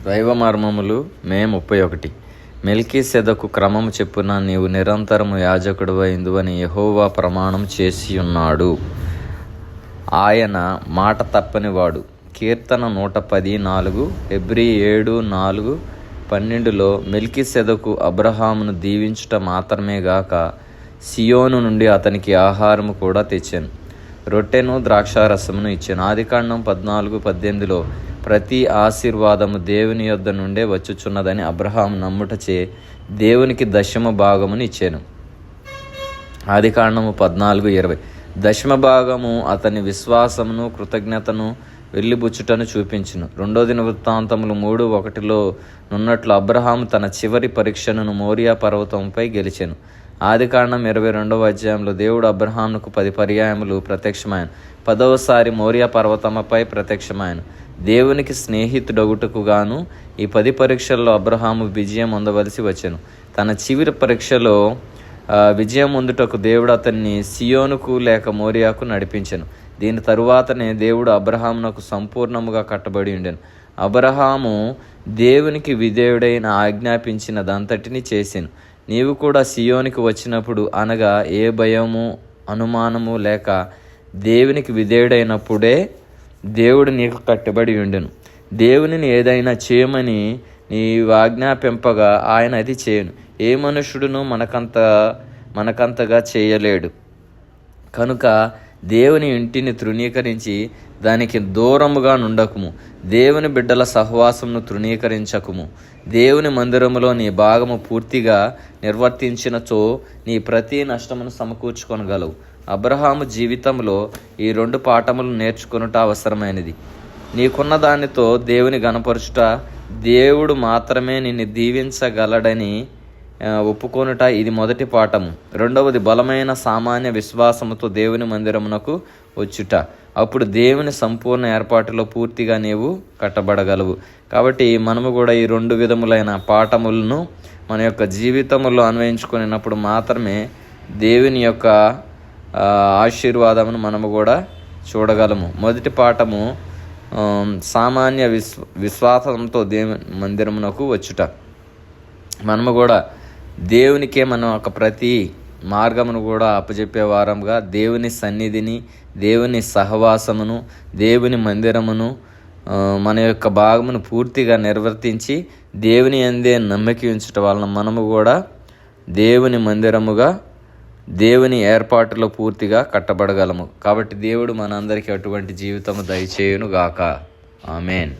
దైవ మర్మములు మే 31. మెల్కీసెదకు క్రమము చెప్పున నీవు నిరంతరము యాజకుడివై ఇందువని యెహోవా ప్రమాణం చేసి ఉన్నాడు. ఆయన మాట తప్పనివాడు. కీర్తన 110:4, హెబ్రీ 7:4-12లో మెల్కీసెదకు అబ్రహామును దీవించుట మాత్రమే గాక సియోను నుండి అతనికి ఆహారము కూడా తెచ్చాను, రొట్టెను ద్రాక్షారసమును ఇచ్చాను. ఆదికాండం 14:18లో ప్రతి ఆశీర్వాదము దేవుని యొద్ద నుండే వచ్చుచున్నదని అబ్రహాము నమ్ముటచే దేవునికి దశమ భాగమును ఇచ్చాను. ఆదికాండము 14:20 దశమ భాగము అతని విశ్వాసమును కృతజ్ఞతను వెళ్ళిబుచ్చుటను చూపించును. 2 దినవృత్తాంతములు 3:1లో నున్నట్లు అబ్రహాము తన చివరి పరీక్షను మోరియా పర్వతంపై గెలిచెను. ఆదికాండం 22:అధ్యాయంలో దేవుడు అబ్రహామునకు 10 పర్యాయములు ప్రత్యక్షమాయను. 10వసారి మోరియా పర్వతముపై ప్రత్యక్షమాయను. దేవునికి స్నేహితుడగుటకు గాను ఈ 10 పరీక్షల్లో అబ్రహాము విజయం పొందవలసి వచ్చెను. తన చివరి పరీక్షలో విజయం పొందుటకు దేవుడు అతన్ని సియోనుకు లేక మోరియాకు నడిపించెను. దీని తరువాతనే దేవుడు అబ్రహామునకు సంపూర్ణముగా కట్టబడి ఉండెను. అబ్రహాము దేవునికి విధేయుడైన ఆజ్ఞాపించినదంతటిని చేసెను. నీవు కూడా సియోనికి వచ్చినప్పుడు, అనగా ఏ భయము అనుమానము లేక దేవునికి విధేయుడైనప్పుడే దేవుడు నీకు కట్టుబడి ఉండెను. దేవునిని ఏదైనా చేయమని నీవు ఆజ్ఞాపింపగా ఆయన అది చేయను. ఏ మనుషుడును మనకంతగా చేయలేడు. కనుక దేవుని ఇంటిని తృణీకరించి దానికి దూరముగా నుండకుము. దేవుని బిడ్డల సహవాసమును తృణీకరించకుము. దేవుని మందిరములో నీ భాగము పూర్తిగా నిర్వర్తించినచో నీ ప్రతి నష్టమును సమకూర్చుకొనగలవు. అబ్రహాము జీవితంలో ఈ 2 పాఠములు నేర్చుకొనుట అవసరమైనది. నీకున్న దానితో దేవుని గణపరచుట, దేవుడు మాత్రమే నిన్ను దీవించగలడని ఒప్పుకొనుట, ఇది మొదటి పాఠము. 2వది బలమైన సామాన్య విశ్వాసముతో దేవుని మందిరమునకు వచ్చుట. అప్పుడు దేవుని సంపూర్ణ ఏర్పాటులో పూర్తిగా నీవు కట్టబడగలవు. కాబట్టి మనము కూడా ఈ 2 విధములైన పాఠములను మన యొక్క జీవితంలో అన్వయించుకున్నప్పుడు మాత్రమే దేవుని యొక్క ఆశీర్వాదమును మనము కూడా చూడగలము. మొదటి పాఠము సామాన్య విశ్వాసంతో దేవుని మందిరమునకు వచ్చుట. మనము కూడా దేవునికే మనం ఒక ప్రతి మార్గమును కూడా అప్పచెప్పే వారంగా దేవుని సన్నిధిని, దేవుని సహవాసమును, దేవుని మందిరమును మన యొక్క భాగమును పూర్తిగా నిర్వర్తించి దేవుని యందే నమ్మిక ఉంచటం వలన మనము కూడా దేవుని మందిరముగా, దేవుని ఏర్పాటులో పూర్తిగా కట్టబడగలము. కాబట్టి దేవుడు మనందరికీ అటువంటి జీవితము దయచేయును గాక. ఆమేన్.